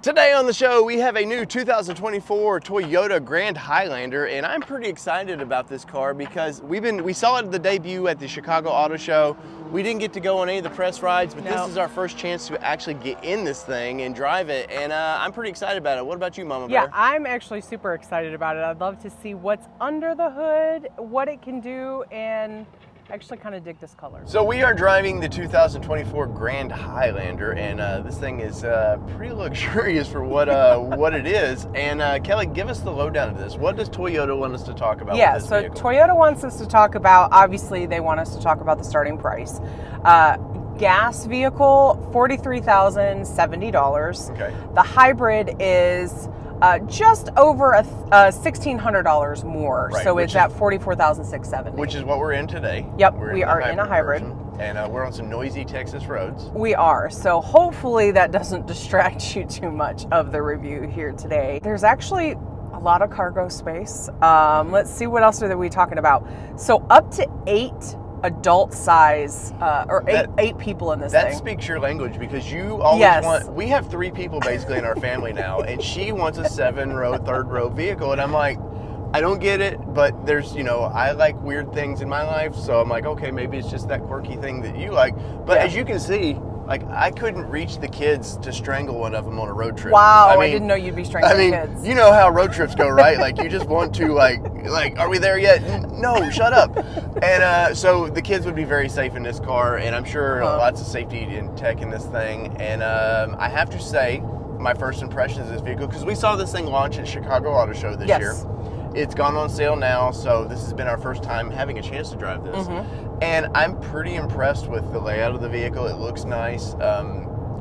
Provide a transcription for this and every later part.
Today on the show, we have a new 2024 Toyota Grand Highlander, and I'm pretty excited about this car because we saw it at the debut at the Chicago Auto Show. We didn't get to go on any of the press rides, but this is our first chance to actually get in this thing and drive it, and I'm pretty excited about it. What about you, Mama Bear? Yeah, I'm actually super excited about it. I'd love to see what's under the hood, what it can do, and actually kind of dig this color. So we are driving the 2024 Grand Highlander, and this thing is pretty luxurious for what it is. And Kelly, give us the lowdown of this. What does Toyota want us to talk about? Yeah, with this so vehicle? Toyota wants us to talk about, obviously they want us to talk about the starting price. Gas vehicle, $43,070. Okay. The hybrid is just over $1,600 more, right, so it's at $44,670. Which is what we're in today. Yep, we're we are in a hybrid. Version, and we're on some noisy Texas roads. We are, so hopefully that doesn't distract you too much of the review here today. There's actually a lot of cargo space. Let's see, what else are we talking about? So up to 8 adult size, or eight people in this thing. That speaks your language, because you always want, we have 3 people basically in our family now, and she wants a 7-row, 3rd-row vehicle, and I'm like, I don't get it, but there's, you know, I like weird things in my life, so I'm like, okay, maybe it's just that quirky thing that you like. But as you can see, like, I couldn't reach the kids to strangle one of them on a road trip. Wow, I didn't know you'd be strangling kids. You know how road trips go, right? Like, you just want to, like, are we there yet? No, shut up. And so the kids would be very safe in this car, and I'm sure lots of safety and tech in this thing. And I have to say, my first impressions of this vehicle, because we saw this thing launch at Chicago Auto Show this year. It's gone on sale now, so this has been our first time having a chance to drive this. And I'm pretty impressed with the layout of the vehicle. It looks nice.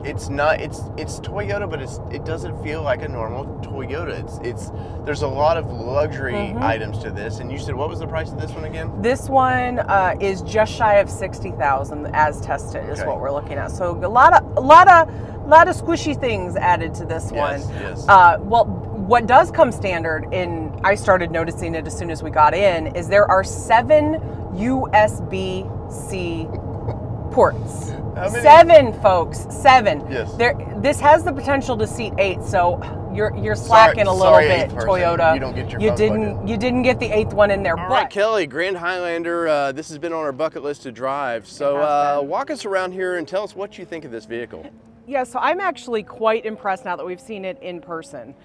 It's Toyota, but it doesn't feel like a normal Toyota. There's a lot of luxury items to this. And you said, what was the price of this one again? This one is just shy of $60,000 as tested, is what we're looking at. So a lot of squishy things added to this one. Yes. Well, what does come standard, and I started noticing it as soon as we got in, is there are 7 USB-C ports. How many? 7, folks. 7. Yes. This has the potential to seat 8, so you're slacking a little bit, Toyota. You don't get your you didn't get the 8th one in there. All right, Kelly, Grand Highlander. This has been on our bucket list to drive. So walk us around here and tell us what you think of this vehicle. Yeah, so I'm actually quite impressed now that we've seen it in person.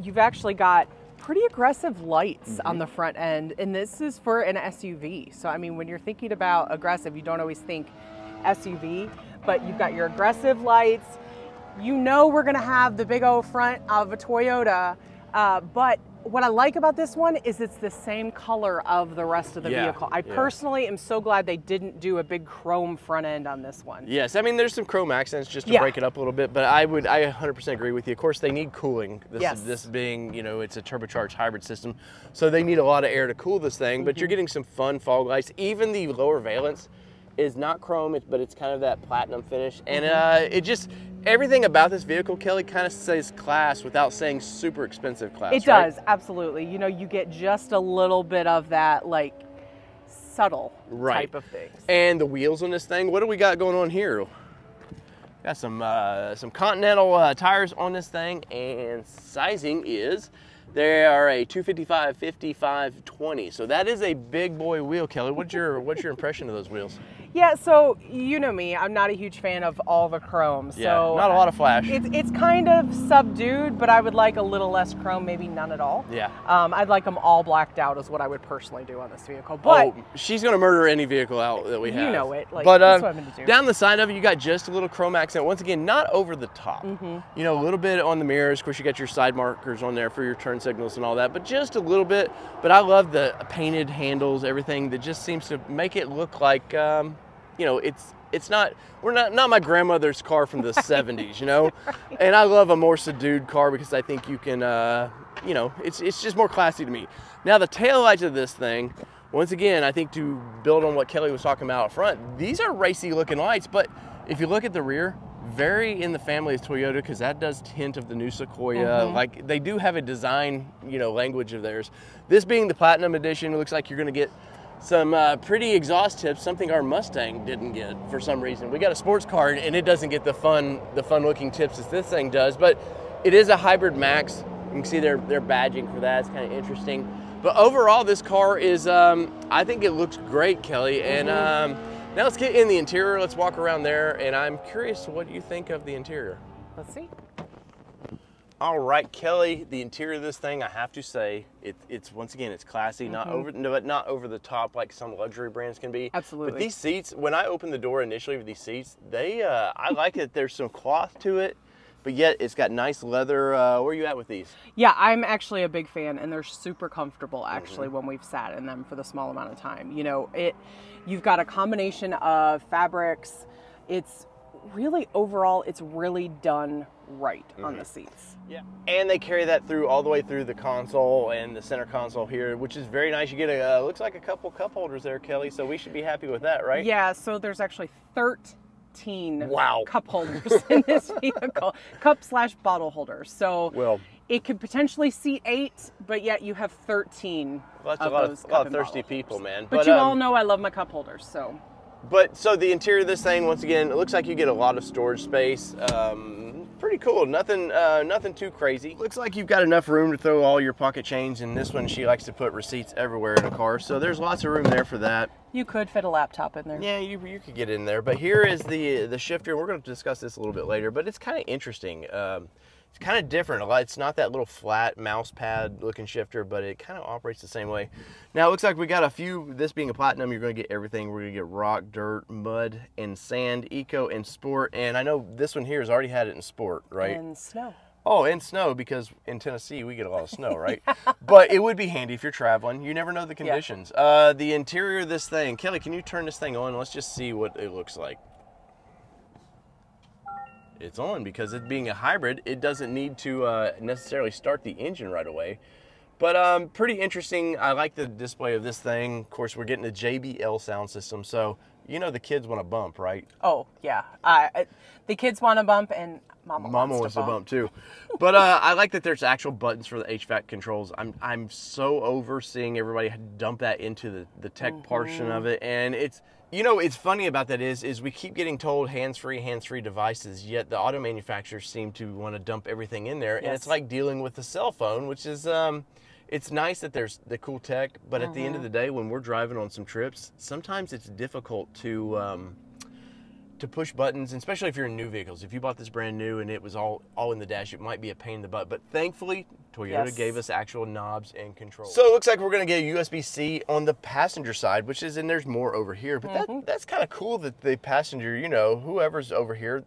You've actually got pretty aggressive lights on the front end, and this is for an SUV. So, I mean, when you're thinking about aggressive, you don't always think SUV, but you've got your aggressive lights. You know we're gonna have the big old front of a Toyota, but what I like about this one is it's the same color of the rest of the vehicle. I personally am so glad they didn't do a big chrome front end on this one. Yes, I mean, there's some chrome accents just to break it up a little bit, but I 100% agree with you. Of course, they need cooling. This being, you know, it's a turbocharged hybrid system, so they need a lot of air to cool this thing, but you're getting some fun fog lights. Even the lower valence is not chrome, but it's kind of that platinum finish, and everything about this vehicle, Kelly, kind of says class without saying super expensive class. It does, absolutely. You know, you get just a little bit of that, like, subtle type of things. And the wheels on this thing, what do we got going on here? Got some Continental tires on this thing, and sizing is, they are a 255/55/20, so that is a big boy wheel, Kelly. What's your impression of those wheels? Yeah, so you know me, I'm not a huge fan of all the chrome. So not a lot of flash. It's kind of subdued, but I would like a little less chrome, maybe none at all. Yeah. I'd like them all blacked out is what I would personally do on this vehicle. But she's gonna murder any vehicle out that we have. You know it. Like, but that's what I'm gonna do. Down the side of it, you got just a little chrome accent. Once again, not over the top. You know, a little bit on the mirrors. Of course, you got your side markers on there for your turn signals and all that, but just a little bit. But I love the painted handles, everything that just seems to make it look like, you know, it's not my grandmother's car from the 70s, you know? And I love a more subdued car because I think you can, you know, it's just more classy to me. Now the taillights of this thing, once again, I think to build on what Kelly was talking about up front, these are racy looking lights, but if you look at the rear, very in the family of Toyota, because that does hint of the new Sequoia. Like, they do have a design, you know, language of theirs. This being the Platinum Edition, it looks like you're gonna get some pretty exhaust tips, something our Mustang didn't get for some reason. We got a sports car and it doesn't get the fun looking tips as this thing does, but It is a hybrid max. You can see their badging for that. It's kind of interesting. But overall, this car is, I think it looks great, Kelly. And now let's get in the interior. Let's walk around there. And I'm curious what you think of the interior. Let's see. All right, Kelly, the interior of this thing, I have to say, it's once again, it's classy, not over the top like some luxury brands can be. Absolutely. But these seats, when I opened the door initially with these seats, they, I like it. There's some cloth to it, but yet it's got nice leather. Where are you at with these? Yeah, I'm actually a big fan, and they're super comfortable actually when we've sat in them for the small amount of time. You know, you've got a combination of fabrics. It's really, overall, it's really done right on the seats. Yeah, and they carry that through all the way through the console and the center console here, which is very nice. You get a looks like a couple cup holders there, Kelly, so we should be happy with that, right? Yeah, so there's actually 13 wow. cup holders in this vehicle, cup/bottle holders. So well, it could potentially seat 8, but yet you have 13 well, that's of a lot those of thirsty people, man. But you all know I love my cup holders, so. But so the interior of this thing, once again, it looks like you get a lot of storage space. Pretty cool. Nothing too crazy. Looks like you've got enough room to throw all your pocket change. In this one, she likes to put receipts everywhere in a car, so there's lots of room there for that. You could fit a laptop in there. Yeah, you could get in there. But here is the shifter. We're going to discuss this a little bit later, but it's kind of interesting. It's kind of different. It's not that little flat mouse pad looking shifter, but it kind of operates the same way. Now it looks like we got a few, this being a platinum, you're going to get everything. We're going to get rock, dirt, mud, and sand, eco, and sport. And I know this one here has already had it in sport, right? And snow. Oh, and snow, because in Tennessee we get a lot of snow, right? But it would be handy if you're traveling. You never know the conditions. Yeah. The interior of this thing, Kelly, can you turn this thing on? Let's just see what it looks like. It's on, because it being a hybrid, it doesn't need to necessarily start the engine right away. But pretty interesting. I like the display of this thing. Of course, we're getting a JBL sound system, so you know the kids want to bump, right? Oh, yeah. The kids want to bump, and Mama wants to bump too. But I like that there's actual buttons for the HVAC controls. I'm so over seeing everybody dump that into the tech portion of it, and it's, you know, it's funny about that is we keep getting told hands-free devices, yet the auto manufacturers seem to want to dump everything in there. And it's like dealing with the cell phone, which is, it's nice that there's the cool tech, but at the end of the day, when we're driving on some trips, sometimes it's difficult to push buttons, especially if you're in new vehicles. If you bought this brand new and it was all in the dash, it might be a pain in the butt. But thankfully, Toyota gave us actual knobs and controls. So it looks like we're going to get a USB-C on the passenger side, which is, and there's more over here. But that's kind of cool that the passenger, you know, whoever's over here,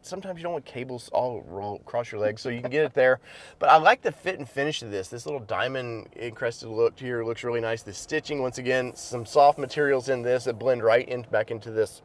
sometimes you don't want cables all roll across your legs, so you can get it there. But I like the fit and finish of this. This little diamond encrusted look here looks really nice. The stitching, once again, some soft materials in this that blend right back into this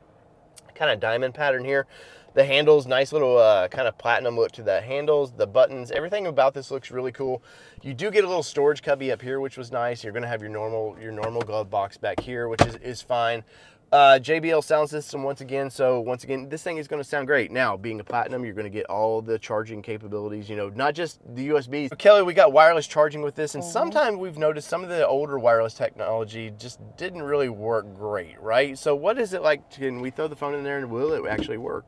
kind of diamond pattern here. The handles, nice little kind of platinum look to the handles, the buttons, everything about this looks really cool. You do get a little storage cubby up here, which was nice. You're gonna have your normal glove box back here, which is fine. JBL sound system once again, so once again, this thing is going to sound great. Now, being a platinum, you're going to get all the charging capabilities, you know, not just the USBs. Kelly, we got wireless charging with this, and sometimes we've noticed some of the older wireless technology just didn't really work great, right? So what is it like? Can we throw the phone in there and will it actually work?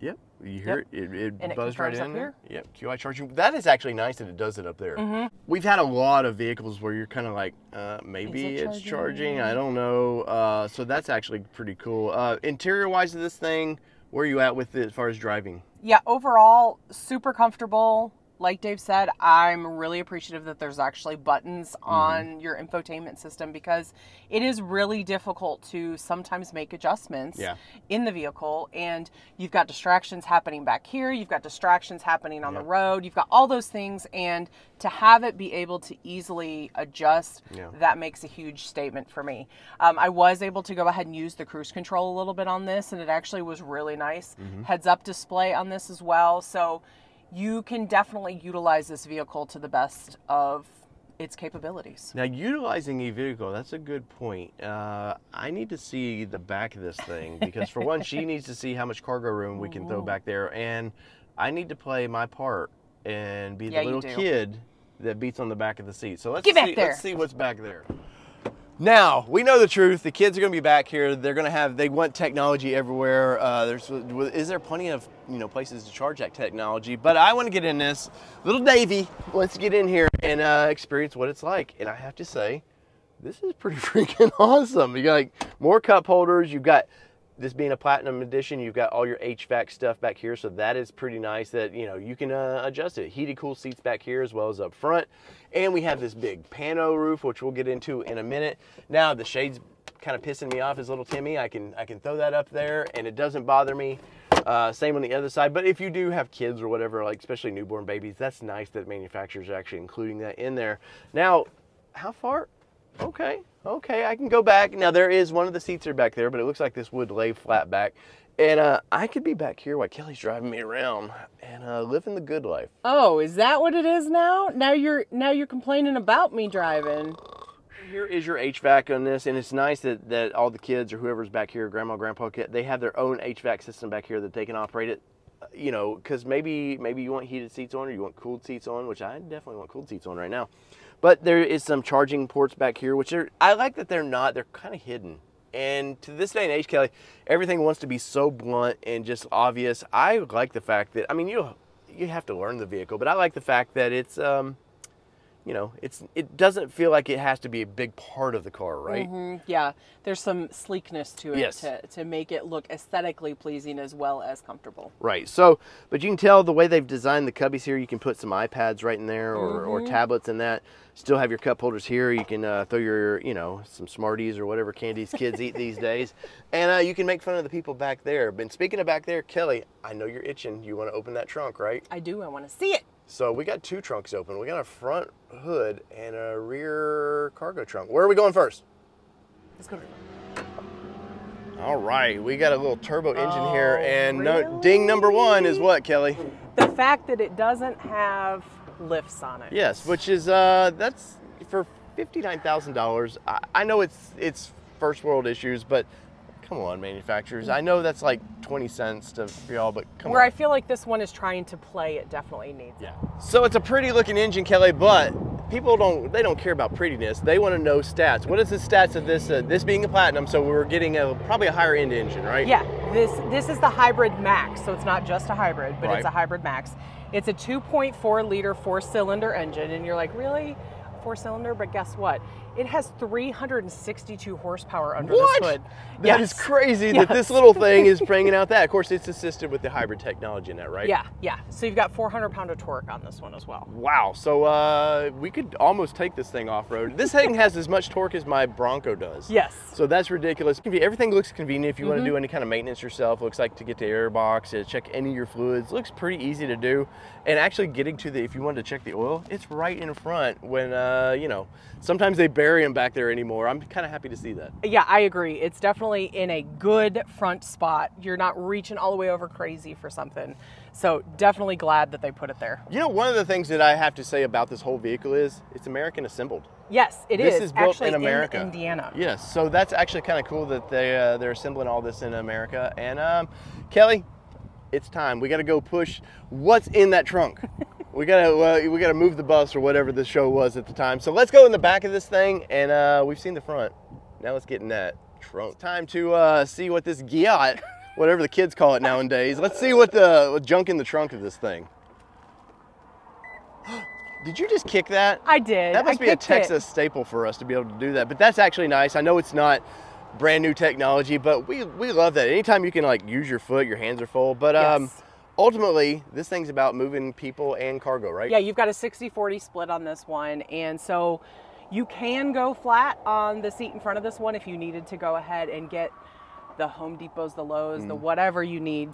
Yep, you hear it, it buzzed right in there. Yep, QI charging. That is actually nice that it does it up there. We've had a lot of vehicles where you're kind of like, maybe it's charging, I don't know. So that's actually pretty cool. Interior wise of this thing, where are you at with it as far as driving? Yeah, overall, super comfortable. Like Dave said, I'm really appreciative that there's actually buttons on your infotainment system, because it is really difficult to sometimes make adjustments in the vehicle, and you've got distractions happening back here, you've got distractions happening on the road, you've got all those things, and to have it be able to easily adjust, that makes a huge statement for me. I was able to go ahead and use the cruise control a little bit on this, and it actually was really nice. Heads up display on this as well, so you can definitely utilize this vehicle to the best of its capabilities. Now, utilizing a vehicle, that's a good point. I need to see the back of this thing, because for one, she needs to see how much cargo room we can throw back there, and I need to play my part and be the little kid that beats on the back of the seat. So let's see what's back there. Now, we know the truth. The kids are going to be back here. They want technology everywhere. Is there plenty of, places to charge that technology? But I want to get in this. Little Davey wants to get in here and experience what it's like. And I have to say, this is pretty freaking awesome. You got like more cup holders. You've got, this being a platinum edition, you've got all your HVAC stuff back here. So that is pretty nice that, you can adjust it. Heated, cool seats back here as well as up front. And we have this big pano roof, which we'll get into in a minute. Now the shade's kind of pissing me off as little Timmy. I can throw that up there and it doesn't bother me. Same on the other side. But if you do have kids or whatever, like especially newborn babies, that's nice that manufacturers are actually including that in there. Now, how far? Okay, I can go back. Now there is one of the seats are back there, but it looks like this would lay flat back. And I could be back here while Kelly's driving me around and living the good life. Oh, is that what it is now? Now you're complaining about me driving. Here is your HVAC on this, and it's nice that all the kids or whoever's back here, grandma, grandpa, they have their own HVAC system back here that they can operate it. Because maybe you want heated seats on or you want cooled seats on, which I definitely want cooled seats on right now. But there is some charging ports back here, which I like that they're kind of hidden. And to this day and age, Kelly, everything wants to be so blunt and just obvious. I like the fact that, you have to learn the vehicle, but I like the fact that it's, it doesn't feel like it has to be a big part of the car, right? Mm-hmm. Yeah, there's some sleekness to it, yes, to make it look aesthetically pleasing as well as comfortable. Right. So, but you can tell the way they've designed the cubbies here, you can put some iPads right in there or tablets in that. Still have your cup holders here. You can throw your, some Smarties or whatever candies kids eat these days. And you can make fun of the people back there. But speaking of back there, Kelly, I know you're itching. You want to open that trunk, right? I do. I want to see it. So we got two trunks open. We got a front hood and a rear cargo trunk. Where are we going first? Let's go. All right, we got a little turbo engine here, and really? Ding number one is what, Kelly? The fact that it doesn't have lifts on it. Yes, which is that's for $59,000. I know it's first world issues, but come on, manufacturers. I know that's like 20 cents to y'all, but come on. Where I feel like this one is trying to play, it definitely needs it. So it's a pretty looking engine, Kelly, but people don't care about prettiness. They want to know stats. What is the stats of this? This being a platinum, so we're getting probably a higher end engine, right? Yeah, this is the hybrid max, so it's not just a hybrid, but It's a hybrid max. It's a 2.4 liter 4-cylinder engine, and you're like, really? 4-cylinder? But guess what? It has 362 horsepower under this hood. That is crazy that this little thing is bringing out that. Of course, it's assisted with the hybrid technology in that, right? Yeah. So you've got 400 pound of torque on this one as well. Wow. So we could almost take this thing off-road. This thing has as much torque as my Bronco does. Yes. So that's ridiculous. Everything looks convenient if you want to do any kind of maintenance yourself. Looks like to get the air box, to check any of your fluids. Looks pretty easy to do. And actually getting to if you wanted to check the oil, it's right in front when, sometimes they bury them back there anymore. I'm kind of happy to see that. Yeah, I agree. It's definitely in a good front spot. You're not reaching all the way over crazy for something. So definitely glad that they put it there. One of the things that I have to say about this whole vehicle is it's American assembled. Yes, it is. This is built actually in America. In Indiana. Yes, so that's actually kind of cool that they're assembling all this in America. And Kelly, it's time. We got to go push what's in that trunk. We gotta move the bus or whatever the show was at the time. So let's go in the back of this thing, and we've seen the front. Now let's get in that trunk. It's time to see what this Giat, whatever the kids call it nowadays. Let's see what the junk in the trunk of this thing. Did you just kick that? I did. That must be a Texas staple for us to be able to do that. But that's actually nice. I know it's not brand new technology, but we love that. Anytime you can use your foot, your hands are full. But yes. Ultimately, this thing's about moving people and cargo, right? Yeah, you've got a 60-40 split on this one. And so you can go flat on the seat in front of this one if you needed to go ahead and get the Home Depots, the Lowe's, the whatever you need.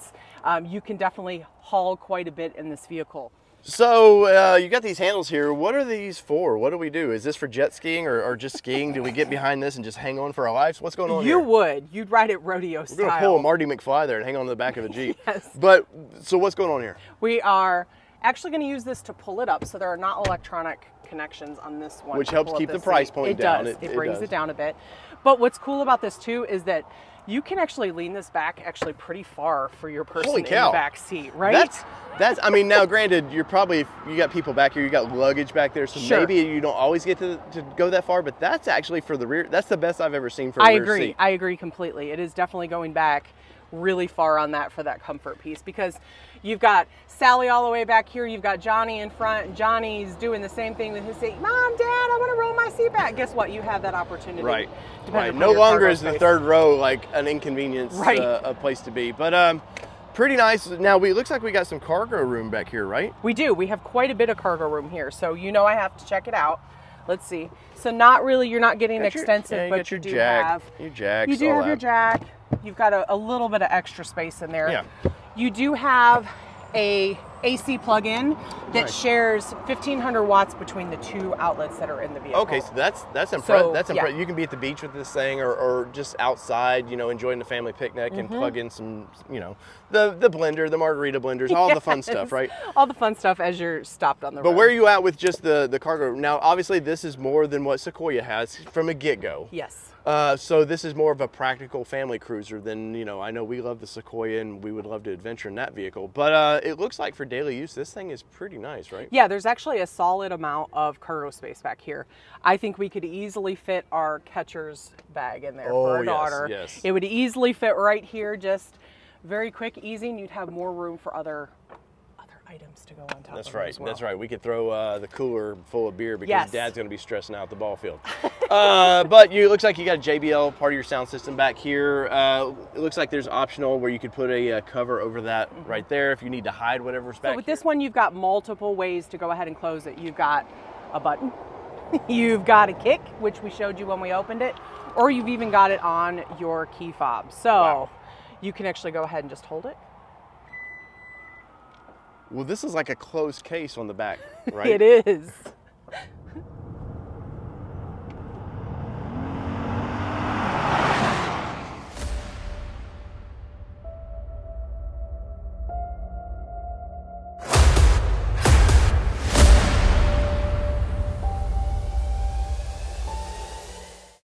You can definitely haul quite a bit in this vehicle. So you got these handles here. What are these for? What do we do? Is this for jet skiing or just skiing? Do we get behind this and just hang on for our lives? What's going on here? You would. You'd ride it rodeo style. We're going to pull a Marty McFly there and hang on to the back of a Jeep. Yes. But, so what's going on here? We are actually going to use this to pull it up, so there are not electronic connections on this one. Which helps keep the price point down. It brings it down a bit. But what's cool about this too is that you can actually lean this back actually pretty far for your person in the back seat, right? That's, I mean, now granted, you got people back here, you got luggage back there, so maybe you don't always get to go that far, but that's actually for the rear. That's the best I've ever seen for a rear seat. I agree completely. It is definitely going back really far on that for that comfort piece, because you've got Sally all the way back here, you've got Johnny in front, and Johnny's doing the same thing with his seat. Mom, Dad, I want to roll my seat back. Guess what? You have that opportunity. Right. No longer is the third row like an inconvenience, a place to be. But pretty nice. Now, it looks like we got some cargo room back here, right? We do. We have quite a bit of cargo room here, so I have to check it out. Let's see. So not really, you're not getting extensive, but you do have your jacks. You do have your jack. You've got a little bit of extra space in there. Yeah. You do have a AC plug-in that shares 1,500 watts between the two outlets that are in the vehicle. Okay, so that's impressive. That's impressive. You can be at the beach with this thing, or just outside, enjoying the family picnic and plug in some, the blender, the margarita blenders, all the fun stuff, right? All the fun stuff as you're stopped on the road. But where are you at with just the cargo? Now, obviously, this is more than what Sequoia has from a get-go. Yes. So this is more of a practical family cruiser than, I know we love the Sequoia and we would love to adventure in that vehicle, but it looks like for daily use, this thing is pretty nice, right? Yeah, there's actually a solid amount of cargo space back here. I think we could easily fit our catcher's bag in there for our daughter. Yes. It would easily fit right here, just very quick, easy, and you'd have more room for other items to go on top That's of right. as well. That's right. We could throw the cooler full of beer because Dad's going to be stressing out at the ball field. But it looks like you got a JBL part of your sound system back here. It looks like there's optional where you could put a cover over that right there if you need to hide whatever's back. So with this one, you've got multiple ways to go ahead and close it. You've got a button, you've got a kick, which we showed you when we opened it, or you've even got it on your key fob. So you can actually go ahead and just hold it. Well, this is like a closed case on the back, right? It is.